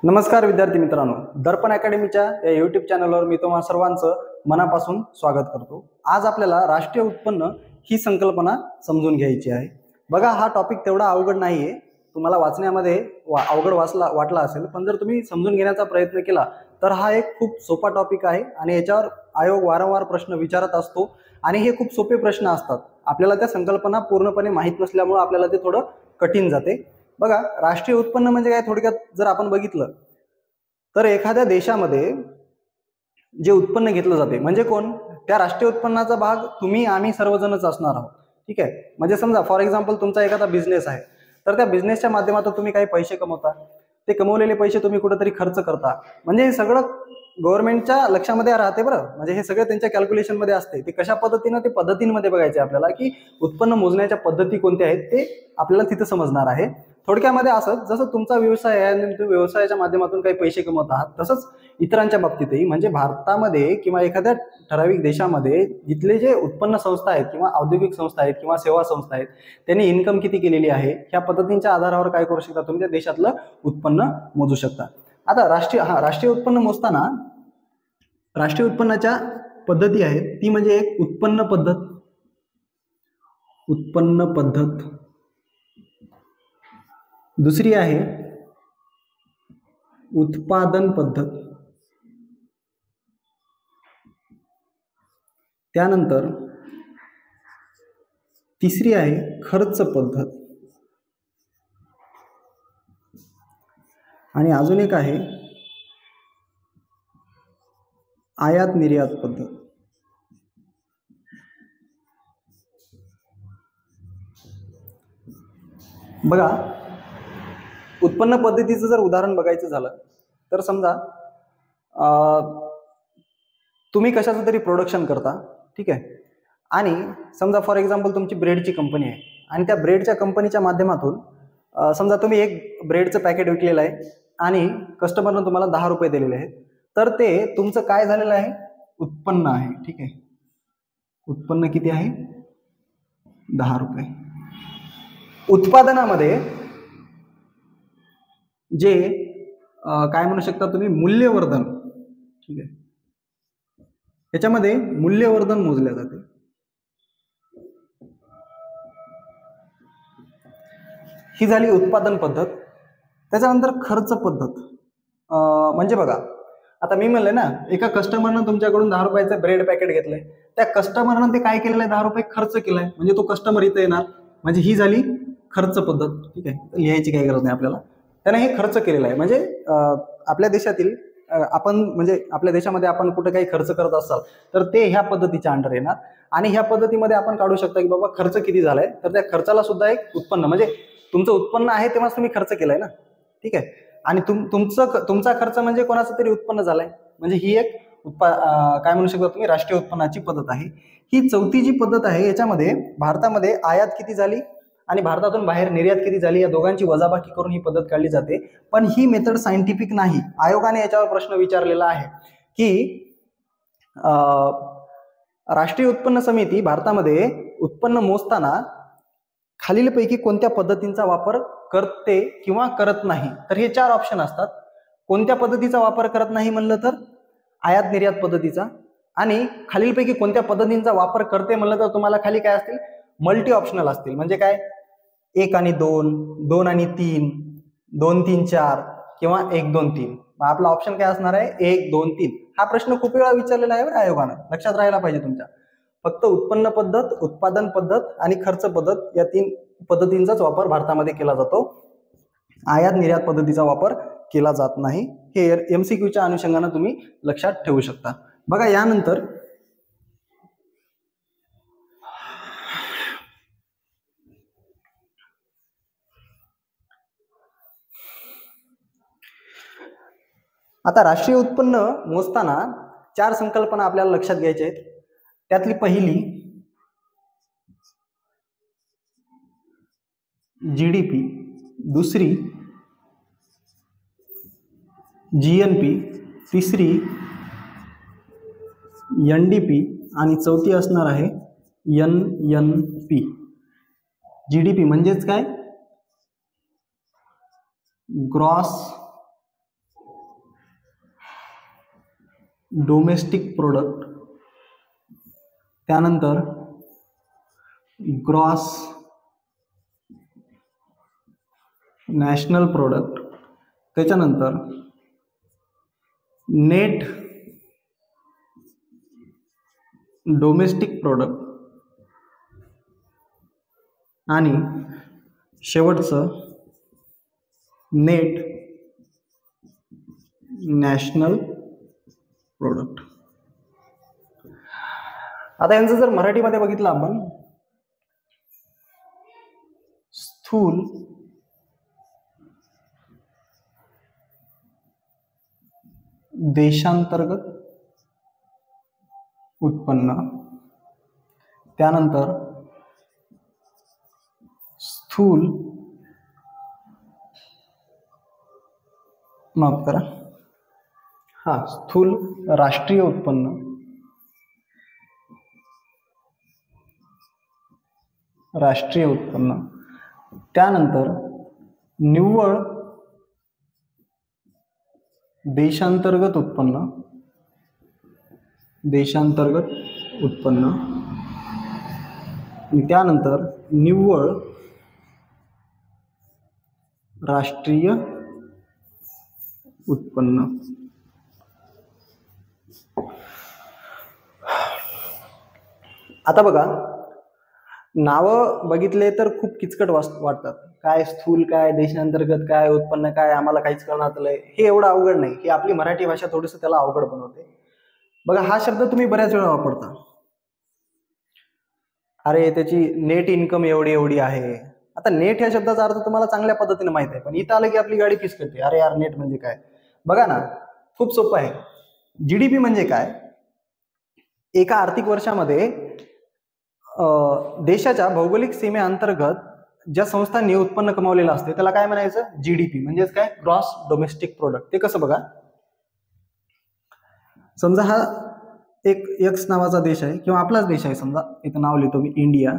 नमस्कार विद्यार्थी मित्रांनो, दर्पण अकॅडमीच्या या यूट्यूब चॅनलवर मी तुम्हा सर्वांचं मनापासून स्वागत करतो। आज आपल्याला राष्ट्रीय उत्पन्न ही संकल्पना समजून घ्यायची आहे। बघा, हा टॉपिक तेवढा अवघड नाहीये, तुम्हाला वाचण्यामध्ये अवघड वाटला असेल, पण जर तुम्ही समजून घेण्याचा प्रयत्न केला तर हा एक खूप सोपा टॉपिक आहे आणि याच्यावर आयोग वारंवार प्रश्न विचारत असतो आणि हे खूप सोपे प्रश्न असतात। आपल्याला त्या संकल्पना पूर्णपणे माहित नसल्यामुळे आपल्याला ते थोडं कठीण जाते। बघा, राष्ट्रीय उत्पन्न म्हणजे काय, थोडक्यात जर आपण बघितलं तर एखाद्या देशामध्ये जे उत्पन्न घेतलं जाते म्हणजे कोण, त्या राष्ट्रीय उत्पन्नाचा भाग तुम्ही आम्ही सर्वजणच असणार आहोत। ठीक आहे, म्हणजे समजा फॉर एक्झाम्पल तुमचा एखादा बिझनेस आहे, तर त्या बिझनेसच्या माध्यमातून तुम्ही काही पैसे कमवता, ते कमवलेले पैसे तुम्ही कुठेतरी खर्च करता, म्हणजे हे सगळं गव्हर्नमेंटच्या लक्षामध्ये राहते बरं, म्हणजे हे सगळं त्यांच्या कॅल्क्युलेशन मध्ये असते। ते कशा पद्धतीने, ते पद्धतींमध्ये बघायचे आपल्याला की उत्पन्न मोजण्याच्या पद्धती कोणत्या आहेत ते आपल्याला तिथे समजणार आहे। थोडक्यामध्ये असं, जसं तुमचा व्यवसाय आहे आणि तुम्ही व्यवसायाच्या माध्यमातून काही पैसे कमवत आहात, तसंच इतरांच्या बाबतीतही, म्हणजे भारतामध्ये किंवा एखाद्या ठराविक देशामध्ये जिथले जे उत्पन्न संस्था आहेत किंवा औद्योगिक संस्था आहेत किंवा सेवा संस्था आहेत, त्यांनी इन्कम किती केलेली आहे ह्या पद्धतींच्या आधारावर काय करू शकता, तुम्ही त्या देशातलं उत्पन्न मोजू शकता। आता राष्ट्रीय उत्पन्न मोजताना राष्ट्रीय उत्पन्नाच्या पद्धती आहेत, ती म्हणजे एक उत्पन्न पद्धत, दुसरी आहे उत्पादन पद्धत, त्यानंतर तिसरी आहे खर्च पद्धत आणि अजून एक आहे आयात निर्यात पद्धत। बघा, उत्पन्न पद्धतीचं जर उदाहरण बघायचं झालं तर समजा तुम्ही कशाचं तरी प्रोडक्शन करता, ठीक आहे, आणि समजा फॉर एक्झाम्पल तुमची ब्रेडची कंपनी आहे आणि त्या ब्रेडच्या कंपनीच्या माध्यमातून समजा तुम्ही एक ब्रेडचं पॅकेट विकलेलं आहे आणि कस्टमरनं तुम्हाला 10 रुपये दिलेले आहेत, तर ते तुमचं काय झालेलं आहे, उत्पन्न आहे। ठीक आहे, उत्पन्न किती आहे, 10 रुपये। उत्पादनामध्ये जे काय म्हणू शकता तुम्ही, मूल्यवर्धन, ठीक आहे, याच्यामध्ये मूल्यवर्धन मोजले जाते। ही झाली उत्पादन पद्धत। त्याच्यानंतर खर्च पद्धत, म्हणजे बघा, आता मी म्हणले ना, एका कस्टमरनं तुमच्याकडून 10 रुपयाचं ब्रेड पॅकेट घेतलंय, त्या कस्टमरनं ते काय केलेलं आहे, 10 रुपये खर्च केलाय, म्हणजे तो कस्टमर इथे येणार, म्हणजे ही झाली खर्च पद्धत। ठीक आहे, लिहायची काही गरज नाही आपल्याला, त्याने हे खर्च केलेला आहे। म्हणजे आपल्या देशातील आपण, म्हणजे आपल्या देशामध्ये आपण कुठे काही खर्च करत असाल तर ते ह्या पद्धतीच्या अंडर येणार आणि ह्या पद्धतीमध्ये आपण काढू शकता की बाबा खर्च किती झालाय, तर त्या खर्चाला सुद्धा एक उत्पन्न, म्हणजे तुमचं उत्पन्न आहे तेव्हा तुम्ही खर्च केलाय ना, ठीक आहे, आणि तुमचा खर्च म्हणजे कोणाचं तरी उत्पन्न झालंय, म्हणजे ही एक काय म्हणू शकता तुम्ही, राष्ट्रीय उत्पन्नाची पद्धत आहे। ही चौथी जी पद्धत आहे, याच्यामध्ये भारतामध्ये आयात किती झाली आणि भारतातून बाहेर निर्यात किती झाली, या दोघांची वजाबाकी करून ही पद्धत काढली जाते। पण ही मेथड सायंटिफिक नाही। आयोगाने याच्यावर प्रश्न विचारलेला आहे की राष्ट्रीय उत्पन्न समिती भारतामध्ये उत्पन्न मोजताना खालीलपैकी कोणत्या पद्धतींचा वापर करते किंवा करत नाही, तर हे 4 ऑप्शन असतात। कोणत्या पद्धतीचा वापर करत नाही म्हणलं तर आयात निर्यात पद्धतीचा, आणि खालीलपैकी कोणत्या पद्धतींचा वापर करते म्हणलं तर तुम्हाला खाली काय असतील, मल्टी ऑप्शनल असतील, म्हणजे काय, 1 आणि 2, 2 आणि 3, 2, 3, 4 किंवा 1, 2, 3। आपला ऑप्शन काय असणार आहे, 1, 2, 3। हा प्रश्न खूप वेळा विचारलेला आहे आयोगानं, लक्षात राहायला पाहिजे तुमच्या। फक्त उत्पन्न पद्धत, उत्पादन पद्धत आणि खर्च पद्धत या 3 पद्धतींचाच वापर भारतामध्ये केला जातो, आयात निर्यात पद्धतीचा वापर केला जात नाही। हे MCQच्या अनुषंगाने तुम्ही लक्षात ठेवू शकता। बघा, यानंतर आता राष्ट्रीय उत्पन्न मोजताना 4 संकल्पना आपल्याला लक्षात घ्यायच्या आहेत। त्यातली पहिली GDP, दुसरी GNP, तिसरी NDP आणि चौथी असणार आहे NNP। GDP म्हणजेच काय, ग्रॉस डोमेस्टिक प्रोडक्ट, त्यानंतर ग्रॉस नॅशनल प्रोडक्ट, त्याच्यानंतर नेट डोमेस्टिक प्रोडक्ट आणि शेवटचं नेट नॅशनल प्रोडक्ट. आता यांचं जर मराठीमध्ये बघितलं आपण, स्थूल देशांतर्गत उत्पन्न, त्यानंतर स्थूल माफ करा स्थूल राष्ट्रीय उत्पन्न, त्यानंतर निव्वळ देशांतर्गत उत्पन्न, त्यानंतर निव्वळ राष्ट्रीय उत्पन्न. आता बघा, नावं बघितले तर खूप किचकट वाटतात. काय स्थूल काय, देशांतर्गत काय, उत्पन्न काय, आम्हाला काहीच कळणार नाही. हे एवढं अवघड नाही, की आपली मराठी भाषा थोडंसं त्याला अवघड बनवते. बघा, हा शब्द तुम्ही बऱ्याच वेळा वापरता. अरे त्याची नेट इन्कम एवढी आहे. आता नेट ह्या शब्दाचा अर्थ तुम्हाला चांगल्या पद्धतीने माहित आहे, पण इथं आलं की आपली गाडी फिसकटते. अरे यार, नेट म्हणजे काय? बघा ना, खूप सोपं आहे. जीडीपी म्हणजे काय? एका आर्थिक वर्षामध्ये देशाच्या भौगोलिक सीमेअंतर्गत ज्या संस्थांनी उत्पन्न कमावलेलं असते त्याला काय म्हणायचं? जीडीपी. म्हणजेच काय? Gross domestic product. ते कसं बघा, समजा हा एक एक्स नावाचा देश आहे किंवा आपलाच देश आहे, समजा इथं नाव लिहितो मी इंडिया.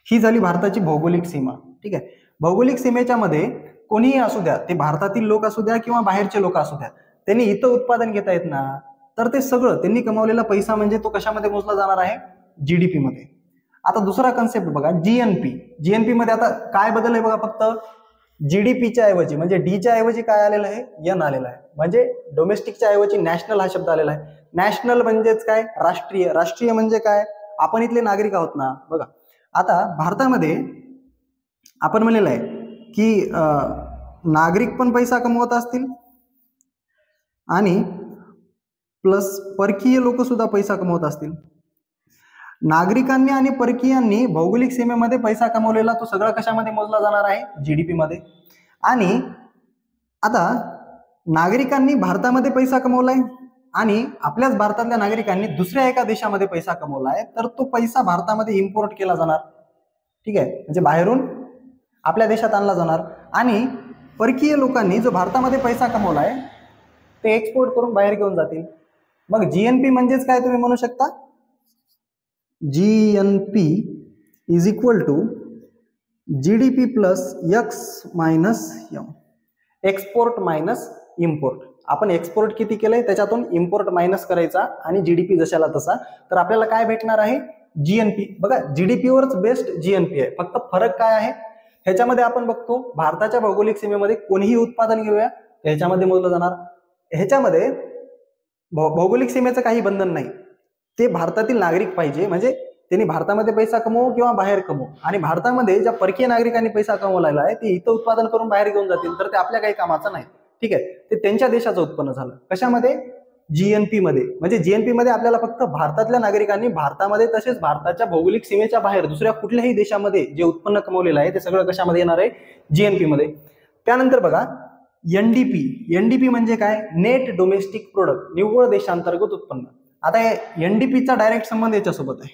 ही झाली भारताची भौगोलिक सीमा. ठीक आहे. भौगोलिक सीमेच्या मध्ये कोणीही असू द्या, ते भारतातील लोक असू द्या किंवा बाहेरचे लोक असू द्या, त्यांनी इथं उत्पादन घेता येत ना, तर ते सगळं त्यांनी कमावलेला पैसा म्हणजे तो कशामध्ये मोजला जाणार आहे? जीडीपी मध्ये. आता दुसरा कन्सेप्ट बघा, जीएनपी. जीएनपी मध्ये आता काय बदल आहे बघा, फक्त जीडीपीच्या ऐवजी म्हणजे डीच्या ऐवजी काय आलेलं आहे? एन आलेला आहे. म्हणजे डोमेस्टिकच्या ऐवजी नॅशनल हा शब्द आलेला आहे. नॅशनल म्हणजेच काय? राष्ट्रीय. राष्ट्रीय म्हणजे काय? आपण इथले नागरिक आहोत ना. बघा, आता भारतामध्ये आपण म्हणलेलं आहे की नागरिक पण पैसा कमवत असतील आणि प्लस परकीय लोक सुद्धा पैसा कमवत असतील. नागरिकांनी आणि परकीयांनी भौगोलिक सीमेमध्ये पैसा कमवलेला तो सगळा कशामध्ये मोजला जाणार आहे? जीडीपी मध्ये. आणि आता नागरिकांनी भारतामध्ये पैसा कमवलाय आणि आपल्याच भारतातल्या नागरिकांनी दुसऱ्या एका देशामध्ये पैसा कमवलाय, तर तो पैसा भारतामध्ये इम्पोर्ट केला जाणार. ठीक आहे. म्हणजे बाहेरून आपल्या देशात आणला जाणार. आणि परकीय लोकांनी जो भारतामध्ये पैसा कमवलाय ते एक्सपोर्ट करून बाहेर घेऊन जातील. मग जीएनपी म्हणजेच काय तुम्ही म्हणू शकता? GNP is equal to GDP plus X minus M. Export minus import. आपण एक्सपोर्ट किती केलंय त्याच्यातून इम्पोर्ट मायनस करायचा आणि जीडीपी जशाला तसा, तर आपल्याला काय भेटणार आहे? जीएनपी. बघा, जीडीपी वरच बेस्ट जीएनपी आहे. फक्त फरक काय आहे ह्याच्यामध्ये आपण बघतो, भारताच्या भौगोलिक सीमेमध्ये कोणीही उत्पादन घेऊया ह्याच्यामध्ये मोजलं जाणार. ह्याच्यामध्ये भौगोलिक सीमेचं काही बंधन नाही. ते भारतातील नागरिक पाहिजे, म्हणजे त्यांनी भारतामध्ये पैसा कमवू किंवा बाहेर कमवू. आणि भारतामध्ये ज्या परकीय नागरिकांनी पैसा कमवलेला आहे ते इथं उत्पादन करून बाहेर घेऊन जातील, तर ते आपल्या काही कामाचं नाही. ठीक आहे. ते त्यांच्या देशाचं उत्पन्न झालं. कशामध्ये? जीएनपी मध्ये. म्हणजे जीएनपी मध्ये आपल्याला फक्त भारतातल्या नागरिकांनी भारतामध्ये तसेच भारताच्या भौगोलिक सीमेच्या बाहेर दुसऱ्या कुठल्याही देशामध्ये जे उत्पन्न कमवलेलं आहे ते सगळं कशामध्ये येणार आहे? जीएनपी मध्ये. त्यानंतर बघा, एनडीपी. एनडीपी म्हणजे काय? Net domestic product. निव्वळ देशांतर्गत उत्पन्न. आता एनडीपीचा डायरेक्ट संबंध याच्यासोबत आहे,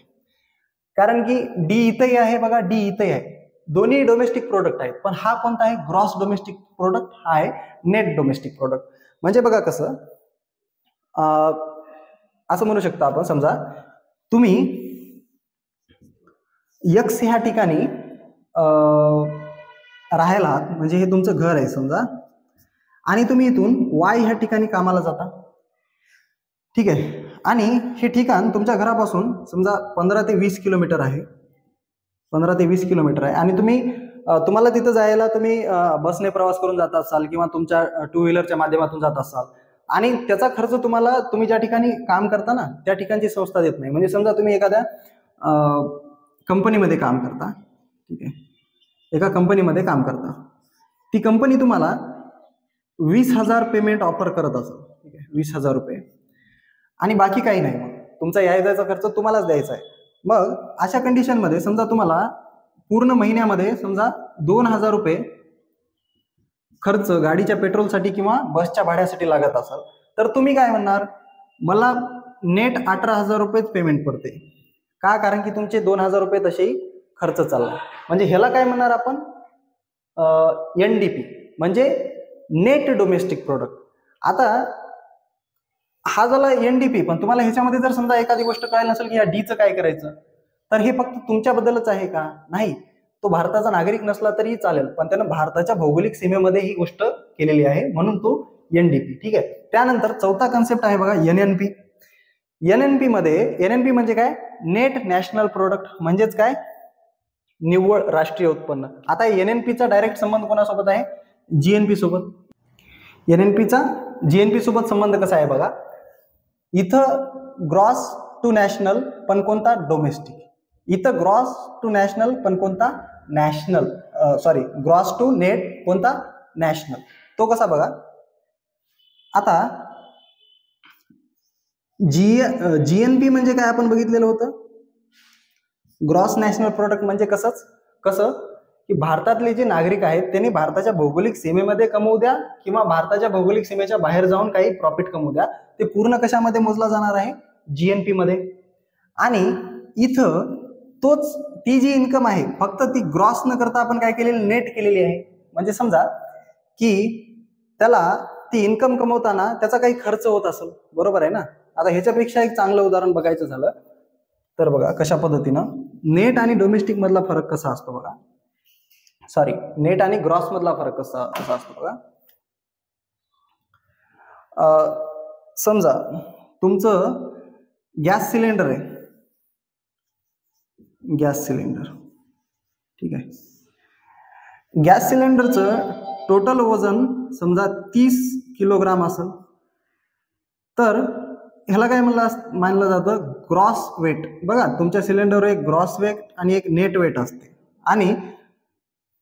कारण की डी इथंही आहे बघा, डी इथंही आहे. दोन्ही डोमेस्टिक प्रोडक्ट आहेत, पण हा कोणता आहे? Gross domestic product. हा आहे नेट डोमेस्टिक प्रोडक्ट. म्हणजे बघा कसं, असं म्हणू शकता आपण, समजा तुम्ही एक्स ह्या ठिकाणी राहायला आहात, म्हणजे हे तुमचं घर आहे समजा, आणि तुम्ही इथून वाय ह्या ठिकाणी कामाला जाता. ठीक आहे. आणि हे ठिकाण तुमच्या घरापासून समजा 15 ते 20 किलोमीटर आहे, 15 ते 20 किलोमीटर आहे. आणि तुम्हाला तिथं जायला तुम्ही बसने प्रवास करून जात असाल किंवा तुमच्या टू व्हीलरच्या माध्यमातून जात असाल, आणि त्याचा खर्च तुम्ही ज्या ठिकाणी काम करता ना त्या ठिकाणची संस्था देत नाही. म्हणजे समजा तुम्ही एखाद्या कंपनीमध्ये काम करता, ठीक आहे, एका कंपनीमध्ये काम करता, ती कंपनी तुम्हाला 20,000 पेमेंट ऑफर करत असेल, ठीक आहे, 20,000 रुपये, आणि बाकी काही नाही, मग तुमचा यायचा खर्च तुम्हालाच द्यायचा आहे. मग अशा कंडिशनमध्ये समजा तुम्हाला पूर्ण महिन्यामध्ये समजा 2,000 रुपये खर्च गाडीच्या पेट्रोलसाठी किंवा बसच्या भाड्यासाठी लागत असाल, तर तुम्ही काय म्हणणार, मला नेट 18,000 रुपयेच पेमेंट पडते. का? कारण की तुमचे 2,000 रुपये तसेही खर्च चालला. म्हणजे ह्याला काय म्हणणार आपण, NDP म्हणजे नेट डोमेस्टिक प्रोडक्ट. आता हा झाला NDP, पण तुम्हाला ह्याच्यामध्ये जर समजा एखादी गोष्ट कळायला नसेल की या डीचं काय करायचं, तर हे फक्त तुमच्याबद्दलच आहे का? नाही, तो भारताचा नागरिक नसला तरीही चालेल, पण त्यानं भारताच्या भौगोलिक सीमेमध्ये ही गोष्ट केलेली आहे, म्हणून तो NDP. ठीक आहे. त्यानंतर चौथा कन्सेप्ट आहे बघा NNP. NNP म्हणजे काय, नेट नॅशनल प्रोडक्ट, म्हणजेच काय, निव्वळ राष्ट्रीय उत्पन्न. आता NNPचा डायरेक्ट संबंध कोणासोबत आहे, GNP सोबत. NNPचा GNP सोबत संबंध कसा आहे बघा, इथं ग्रॉस टू नॅशनल पण कोणता, डोमेस्टिक. इथं ग्रॉस टू नॅशनल पण कोणता, नॅशनल, ग्रॉस टू नेट कोणता, नॅशनल. तो कसा बघा, आता GNP म्हणजे काय आपण बघितलेलं होतं, ग्रॉस नॅशनल प्रोडक्ट म्हणजे कसं की भारतातले जे नागरिक आहेत त्यांनी भारताच्या भौगोलिक सीमेमध्ये कमवू द्या किंवा भारताच्या भौगोलिक सीमेच्या बाहेर जाऊन काही प्रॉफिट कमवू द्या, ते पूर्ण कशामध्ये मोजला जाणार आहे, GNP मध्ये. आणि इथं ती जी इन्कम आहे फक्त ती ग्रॉस न करता आपण काय केलेली, नेट केलेली आहे. म्हणजे समजा की त्याला ती इन्कम कमवताना त्याचा काही खर्च होत असेल, बरोबर आहे ना. आता ह्याच्यापेक्षा एक चांगलं उदाहरण बघायचं झालं तर बघा कशा पद्धतीनं नेट आणि डोमेस्टिक मधला फरक कसा असतो बघा, नेट आणि ग्रॉस मधला फरक कसा असतो बघा. समजा तुमचं गॅस सिलेंडर आहे, गॅस सिलेंडर, ठीक आहे. गॅस सिलेंडरचं टोटल वजन समजा 30 किलोग्राम असेल, तर ह्याला काय मानलं जातं, ग्रॉस वेट. बघा तुमच्या सिलेंडरवर एक ग्रॉस वेट आणि एक नेट वेट असते, आणि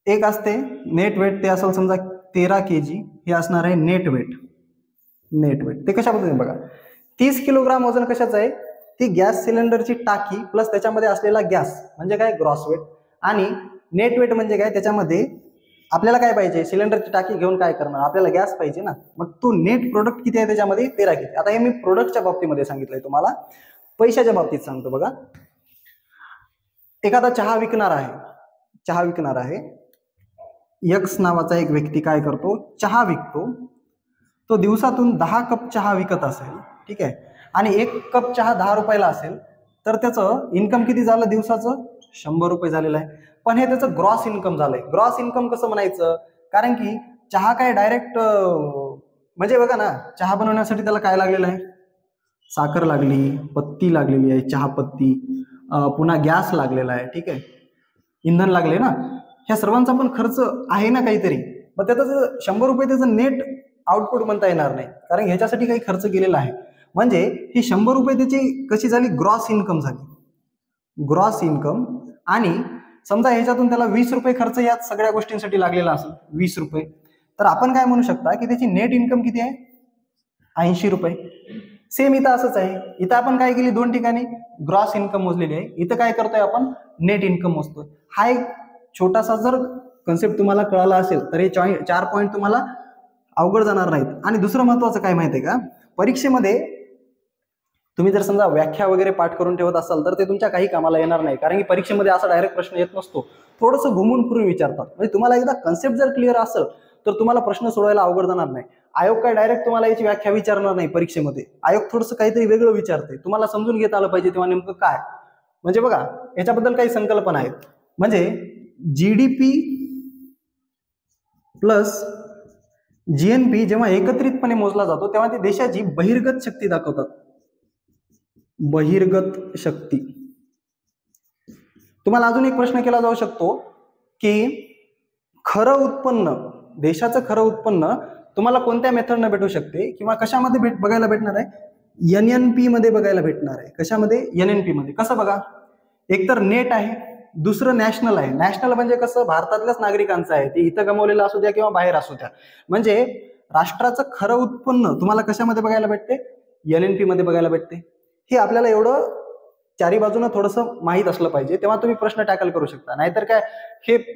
एक असते नेट वेट, ते असेल समजा 13 kg, हे असणार आहे नेट वेट. ते कशा पद्धतीने बघा, 30 किलोग्राम वजन कशाचं आहे, ती गॅस सिलेंडरची टाकी प्लस त्याच्यामध्ये असलेला गॅस म्हणजे काय, ग्रॉस वेट. आणि नेट वेट म्हणजे काय, त्याच्यामध्ये आपल्याला काय पाहिजे, सिलेंडरची टाकी घेऊन काय करणार, आपल्याला गॅस पाहिजे ना, मग तो नेट प्रोडक्ट किती आहे त्याच्यामध्ये, 13 kg. आता हे मी प्रोडक्टच्या बाबतीमध्ये सांगितलंय, तुम्हाला पैशाच्या बाबतीत सांगतो बघा. एखादा चहा विकणार आहे, X नावाचा एक व्यक्ती काय करतो, चहा विकतो. तो दिवसातून 10 कप चहा विकत असेल, ठीक आहे, आणि 1 कप चहा 10 रुपयाला असेल, तर त्याचं इन्कम किती झालं दिवसाचं, 100 रुपये झालेलं आहे. पण हे त्याचं ग्रॉस इन्कम झालंय. ग्रॉस इन्कम कसं म्हणायचं, कारण की चहा काय डायरेक्ट, म्हणजे बघा ना, चहा बनवण्यासाठी त्याला काय लागलेलं आहे, साखर लागली, पत्ती लागलेली आहे, चहा पत्ती, पुन्हा गॅस लागलेला आहे, ठीक आहे, इंधन लागले ना, ह्या सर्वांचा पण खर्च आहे ना काहीतरी. मग त्याचं 100 रुपये त्याचं नेट आउटपुट म्हणता येणार नाही, कारण ह्याच्यासाठी काही खर्च केलेला आहे. म्हणजे ही 100 रुपये त्याची कशी झाली, ग्रॉस इन्कम झाली, ग्रॉस इन्कम. आणि समजा ह्याच्यातून त्याला 20 रुपये खर्च या सगळ्या गोष्टींसाठी लागलेला असेल, 20 रुपये, तर आपण काय म्हणू शकता की त्याची नेट इन्कम किती आहे, 80 रुपये. सेम इथं असंच आहे. इथं आपण काय केली, दोन ठिकाणी ग्रॉस इन्कम मोजलेली आहे, इथं काय करतोय आपण, नेट इन्कम मोजतोय. हा एक छोटासा जर कन्सेप्ट तुम्हाला कळाला असेल तर हे 4 पॉईंट तुम्हाला अवघड जाणार नाहीत. आणि दुसरं महत्वाचं काय माहिती आहे का, परीक्षेमध्ये तुम्ही जर समजा व्याख्या वगैरे पाठ करून ठेवत असाल तर ते तुमच्या काही कामाला येणार नाही, कारण की परीक्षेमध्ये असा डायरेक्ट प्रश्न येत नसतो, थोडंसं घुमून फिरून विचारतात. म्हणजे तुम्हाला एकदा कन्सेप्ट जर क्लिअर असेल तर तुम्हाला प्रश्न सोडवायला अवघड जाणार नाही. आयोग काय डायरेक्ट तुम्हाला याची व्याख्या विचारणार नाही परीक्षेमध्ये, आयोग थोडंसं काहीतरी वेगळं विचारते, तुम्हाला समजून घेता आलं पाहिजे तेव्हा नेमकं काय. म्हणजे बघा याच्याबद्दल काही संकल्पना आहेत. म्हणजे GDP प्लस GNP जेव्हा एकत्रितपणे मोजला जातो तेव्हा ते देशाची बहिर्गत शक्ती दाखवतात. बहिर्गत शक्ती. तुम्हाला अजून एक प्रश्न केला जाऊ शकतो की खरं उत्पन्न, देशाचं खरं उत्पन्न तुम्हाला कोणत्या मेथडनं भेटू शकते किंवा कशामध्ये बघायला भेटणार आहे? NNP मध्ये बघायला भेटणार आहे. कशामध्ये? NNP मध्ये. कसं बघा, एकतर नेट आहे, दुसरं नॅशनल आहे. नॅशनल म्हणजे कसं, भारतातल्याच नागरिकांचं आहे, ते इथं कमवलेलं असू द्या किंवा बाहेर असू द्या. म्हणजे राष्ट्राचं खरं उत्पन्न तुम्हाला कशामध्ये बघायला भेटते? NNP मध्ये बघायला भेटते. हे आपल्याला एवढं चारी बाजूनं थोडंसं माहीत असलं पाहिजे, तेव्हा तुम्ही प्रश्न टॅकल करू शकता. नाहीतर काय,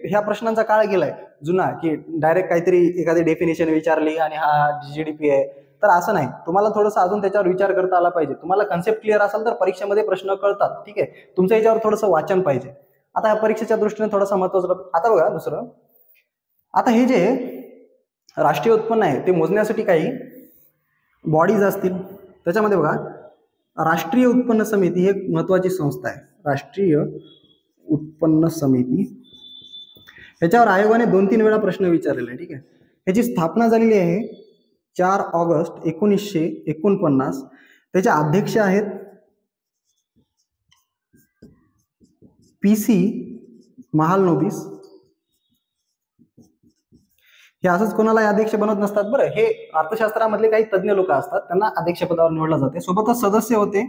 ह्या प्रश्नांचा काळ गेलाय जुना, की डायरेक्ट काहीतरी एखादी डेफिनेशन विचारली आणि हा GDP आहे. तर असं नाही, तुम्हाला थोडंसं अजून त्याच्यावर विचार करता आला पाहिजे. तुम्हाला कन्सेप्ट क्लिअर असेल तर परीक्षेमध्ये प्रश्न कळतात. ठीक आहे, तुमच्या याच्यावर थोडंसं वाचन पाहिजे. आता या परीक्षेच्या दृष्टीने थोडंसं महत्वाचं. आता बघा दुसरं, आता हे जे राष्ट्रीय उत्पन्न आहे ते मोजण्यासाठी काही बॉडीज असतील. त्याच्यामध्ये बघा, राष्ट्रीय उत्पन्न समिती ही एक महत्वाची संस्था आहे. राष्ट्रीय उत्पन्न समिती, याच्यावर आयोगाने 2-3 वेळा प्रश्न विचारलेला आहे. ठीक आहे, याची स्थापना झालेली आहे 4 ऑगस्ट 1949. त्याचे अध्यक्ष आहेत PC महालनोबिस. हे असंच कोणाला अध्यक्ष बनवत नसतात बरं, हे अर्थशास्त्रामधले काही तज्ञ लोक असतात, त्यांना अध्यक्षपदावर निवडलं जाते. सोबतच सदस्य होते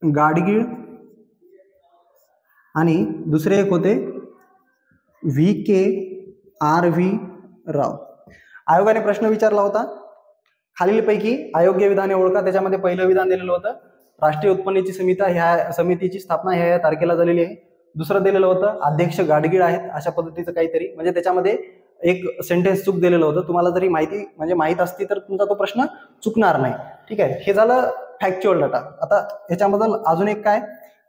गाडगीळ आणि दुसरे एक होते VKRV राव. आयोगाने प्रश्न विचारला होता, खालीलपैकी अयोग्य विधाने ओळखा. त्याच्यामध्ये पहिलं विधान दिलेलं होतं, राष्ट्रीय उत्पन्नाची समितीची स्थापना ह्या तारखेला झालेली आहे. दुसरं दिलेलं होतं, अध्यक्ष गाडगीळ आहेत, अशा पद्धतीचं काहीतरी. म्हणजे त्याच्यामध्ये एक सेंटेन्स चूक दिलेलं होतं. तुम्हाला जरी माहित असती तर तुमचा तो प्रश्न चुकणार नाही. ठीक आहे, हे झालं फॅक्च्युअल डाटा. आता ह्याच्याबद्दल अजून एक काय,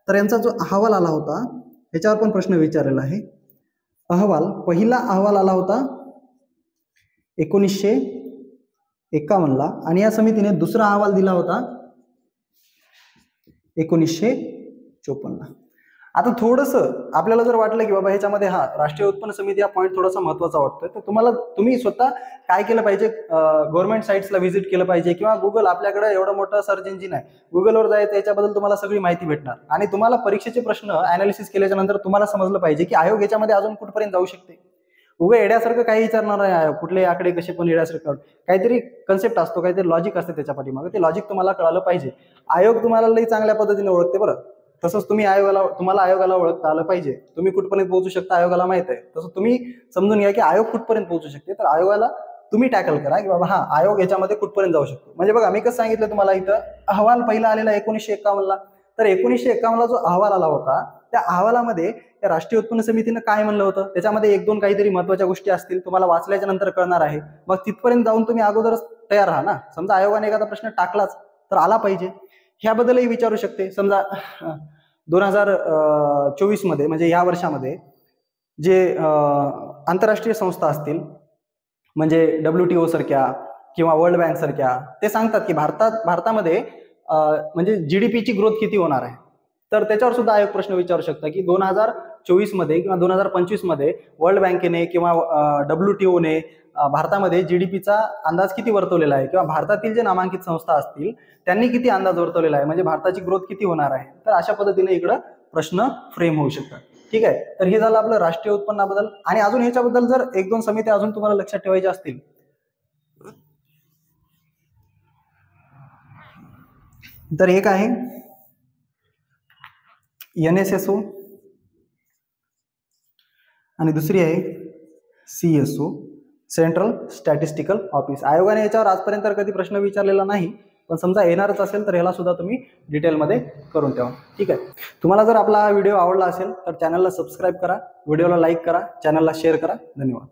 तर यांचा जो अहवाल आला होता ह्याच्यावर पण प्रश्न विचारलेला आहे. पहिला अहवाल आला होता 1951 ला, आणि या समितीने दुसरा अहवाल दिला होता 1954 ला. आता थोडंसं आपल्याला जर वाटलं की बाबा ह्याच्यामध्ये राष्ट्रीय उत्पन्न समिती हा पॉईंट थोडासा महत्वाचा वाटतोय, तर तुम्ही स्वतः काय केलं पाहिजे, गव्हर्नमेंट साईट्सला व्हिजिट केलं पाहिजे, किंवा गुगल, आपल्याकडे एवढं मोठं सर्च इंजिन आहे, गुगलवर जायचं, याच्याबद्दल तुम्हाला सगळी माहिती भेटणार. आणि तुम्हाला परीक्षेचे प्रश्न अनालिसिस केल्याच्या नंतर तुम्हाला समजलं पाहिजे की आयोग याच्यामध्ये अजून कुठपर्यंत जाऊ शकते. उगा येड्यासारखं काही विचारणार नाही आयोग, कुठले आकडे कसे पण येड्यासारखं, काहीतरी कन्सेप्ट असतो, काहीतरी लॉजिक असते त्याच्या पाठीमागे, ते लॉजिक तुम्हाला कळालं पाहिजे. आयोग तुम्हाला लई चांगल्या पद्धतीने ओळखते बरं. तसंच तुम्हाला आयोगाला ओळखता आलं पाहिजे. तुम्ही कुठपर्यंत पोहोचू शकता आयोगाला माहित आहे, तसं तुम्ही समजून घ्या की आयोग कुठपर्यंत पोहोचू शकते. तर आयोगाला तुम्ही टॅकल करा की बाबा आयोग याच्यामध्ये कुठपर्यंत जाऊ शकतो. म्हणजे बघा, मी कसं सांगितलं तुम्हाला, इथं अहवाल पहिला आलेला 1951 ला. तर 1951 ला जो अहवाल आला होता, त्या अहवालामध्ये त्या राष्ट्रीय उत्पन्न समितीनं काय म्हणलं होतं, त्याच्यामध्ये 1-2 काहीतरी महत्वाच्या गोष्टी असतील, तुम्हाला वाचल्याच्या नंतर कळणार आहे. मग तिथपर्यंत जाऊन तुम्ही अगोदरच तयार राहा ना. समजा आयोगाने एखादा प्रश्न टाकलाच तर आला पाहिजे. ह्याबद्दलही विचारू शकते. समजा 2024 मध्ये, म्हणजे या वर्षामध्ये जे आंतरराष्ट्रीय संस्था असतील, म्हणजे WTO सारख्या किंवा वर्ल्ड बँक सारख्या, ते सांगतात की भारतामध्ये म्हणजे GDPची ग्रोथ किती होणार आहे. तर त्याच्यावर सुद्धा आयोग प्रश्न विचारू शकता की 2024 मध्ये किंवा 2025 मध्ये वर्ल्ड बँकेने किंवा WTOने भारतामध्ये GDPचा अंदाज किती वर्तवलेला आहे, किंवा भारतातील जे नामांकित संस्था असतील त्यांनी किती अंदाज वर्तवलेला आहे, म्हणजे भारताची ग्रोथ किती होणार आहे. तर अशा पद्धतीने इकडं प्रश्न फ्रेम होऊ शकतात. ठीक आहे, तर हे झालं आपलं राष्ट्रीय उत्पन्नाबद्दल. आणि अजून ह्याच्याबद्दल जर 1-2 समित्या अजून तुम्हाला लक्षात ठेवायच्या असतील, तर एक आहे NSSO आणि दुसरी आहे CSO, सेंट्रल स्टॅटिस्टिकल ऑफिस. आयोगाने याच्यावर आजपर्यंत कधी प्रश्न विचारलेला नाही, पण समजा येणारच असेल तर ह्याला सुद्धा तुम्ही डिटेलमध्ये करून ठेवा. ठीक आहे, तुम्हाला जर आपला हा व्हिडिओ आवडला असेल तर चॅनलला सबस्क्राईब करा, व्हिडिओला लाईक करा, चॅनलला शेअर करा. धन्यवाद.